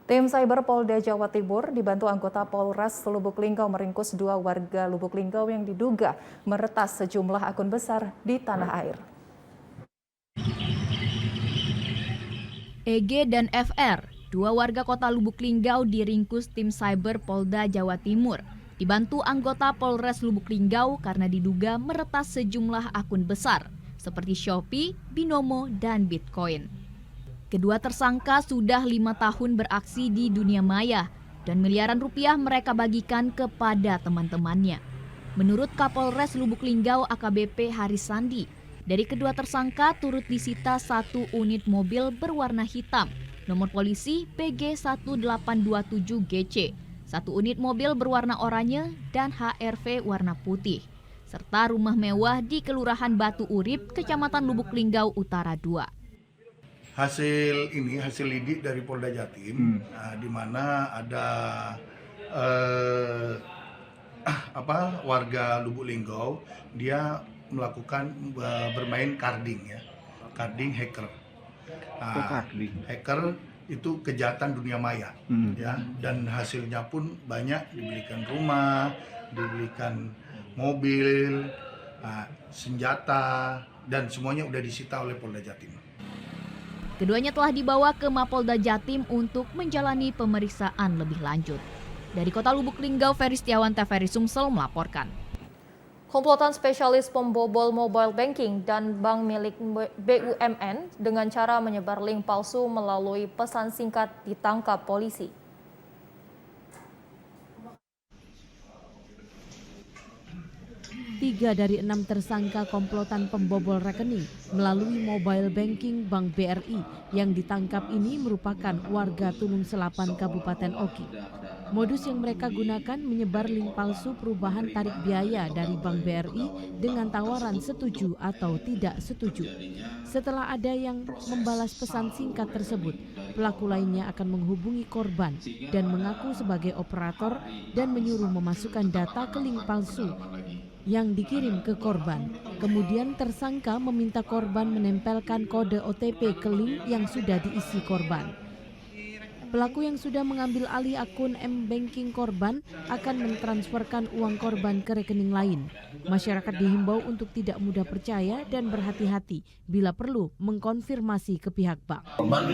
Tim Cyber Polda Jawa Timur dibantu anggota Polres Lubuk Linggau meringkus 2 warga Lubuk Linggau yang diduga meretas sejumlah akun besar di tanah air. EG dan FR, 2 warga kota Lubuk Linggau diringkus tim Cyber Polda Jawa Timur. Dibantu anggota Polres Lubuk Linggau karena diduga meretas sejumlah akun besar seperti Shopee, Binomo, dan Bitcoin. Kedua tersangka sudah 5 tahun beraksi di dunia maya dan miliaran rupiah mereka bagikan kepada teman-temannya. Menurut Kapolres Lubuk Linggau AKBP Haris Sandi, dari kedua tersangka turut disita 1 unit mobil berwarna hitam, nomor polisi PG1827GC, 1 unit mobil berwarna oranye dan HRV warna putih, serta rumah mewah di Kelurahan Batu Urip, Kecamatan Lubuk Linggau Utara 2. Hasil lidik dari Polda Jatim, di mana ada warga Lubuk Linggau, dia melakukan bermain carding hacker. Hacker itu kejahatan dunia maya, ya, dan hasilnya pun banyak, dibelikan rumah, dibelikan mobil, senjata, dan semuanya udah disita oleh Polda Jatim. Keduanya telah dibawa ke Mapolda Jatim untuk menjalani pemeriksaan lebih lanjut. Dari Kota Lubuk Linggau, Ferry Setiawan, TVRI Sumsel melaporkan. Komplotan spesialis pembobol mobile banking dan bank milik BUMN dengan cara menyebar link palsu melalui pesan singkat ditangkap polisi. Tiga dari 6 tersangka komplotan pembobol rekening melalui mobile banking Bank BRI yang ditangkap ini merupakan warga Tulung Selapan, Kabupaten Oki. Modus yang mereka gunakan menyebar link palsu perubahan tarik biaya dari Bank BRI dengan tawaran setuju atau tidak setuju. Setelah ada yang membalas pesan singkat tersebut, pelaku lainnya akan menghubungi korban dan mengaku sebagai operator dan menyuruh memasukkan data ke link palsu yang dikirim ke korban. Kemudian tersangka meminta korban menempelkan kode OTP ke link yang sudah diisi korban. Pelaku yang sudah mengambil alih akun M-Banking korban akan mentransferkan uang korban ke rekening lain. Masyarakat dihimbau untuk tidak mudah percaya dan berhati-hati bila perlu mengkonfirmasi ke pihak bank. Korban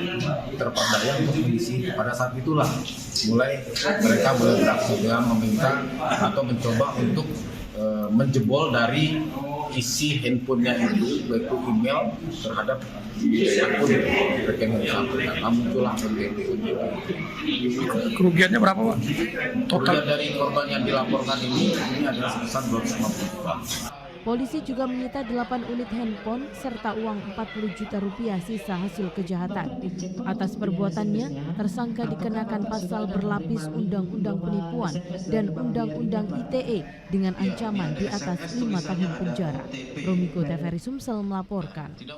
terperdaya untuk mengisi pada saat itulah mulai mereka beraksi dengan meminta atau mencoba untuk menjebol dari isi handphonenya itu, yaitu email terhadap akun rekening bersangkutan. Muncullah OTP. Kerugiannya berapa, Pak? Total kerugian dari korban yang dilaporkan ini adalah sebesar 250 juta. Polisi juga menyita 8 unit handphone serta uang 40 juta rupiah sisa hasil kejahatan. Atas perbuatannya, tersangka dikenakan pasal berlapis Undang-Undang Penipuan dan Undang-Undang ITE dengan ancaman di atas 5 tahun penjara. Romiko, TVRI Sumsel melaporkan. 10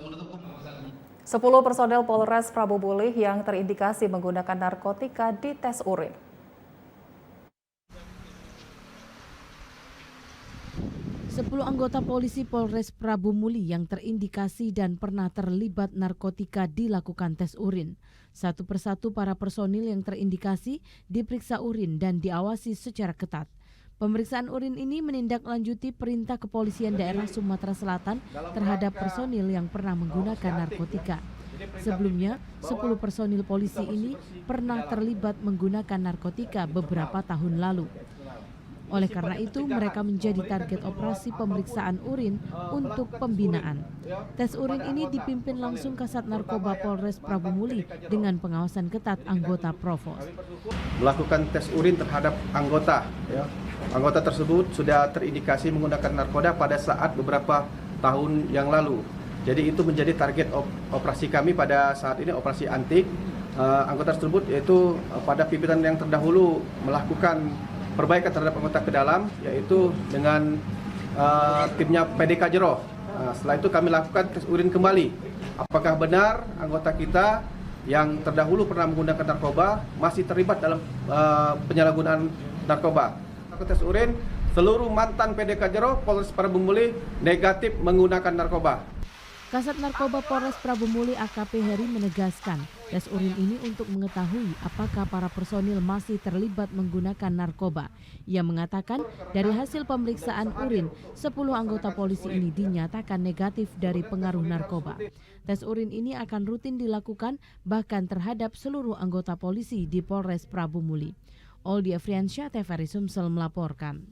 personel Polres Prabu Mulih yang terindikasi menggunakan narkotika dites urin. Sepuluh anggota polisi Polres Prabu Mulih yang terindikasi dan pernah terlibat narkotika dilakukan tes urin. Satu persatu para personil yang terindikasi diperiksa urin dan diawasi secara ketat. Pemeriksaan urin ini menindaklanjuti perintah Kepolisian Daerah Sumatera Selatan terhadap personil yang pernah menggunakan narkotika. Sebelumnya, 10 personil polisi ini pernah terlibat menggunakan narkotika beberapa tahun lalu. Oleh karena itu, mereka menjadi target operasi pemeriksaan urin untuk pembinaan. Tes urin ini dipimpin langsung Kasat Narkoba Polres Prabu Mulih dengan pengawasan ketat anggota Provos. Melakukan tes urin terhadap anggota. Anggota tersebut sudah terindikasi menggunakan narkoba pada saat beberapa tahun yang lalu. Jadi itu menjadi target operasi kami pada saat ini, operasi antik. Anggota tersebut yaitu pada pimpinan yang terdahulu melakukan perbaikan terhadap anggota ke dalam, yaitu dengan timnya PDK Jero. Setelah itu kami lakukan tes urin kembali. Apakah benar anggota kita yang terdahulu pernah menggunakan narkoba masih terlibat dalam penyalahgunaan narkoba? Tes urin, seluruh mantan PDK Jero Polres Prabu Mulih negatif menggunakan narkoba. Kasat Narkoba Polres Prabu Muli AKP Heri menegaskan, tes urin ini untuk mengetahui apakah para personil masih terlibat menggunakan narkoba. Ia mengatakan dari hasil pemeriksaan urin, 10 anggota polisi ini dinyatakan negatif dari pengaruh narkoba. Tes urin ini akan rutin dilakukan bahkan terhadap seluruh anggota polisi di Polres Prabu Muli. Oldia Friansyah, TVRI Sumsel melaporkan.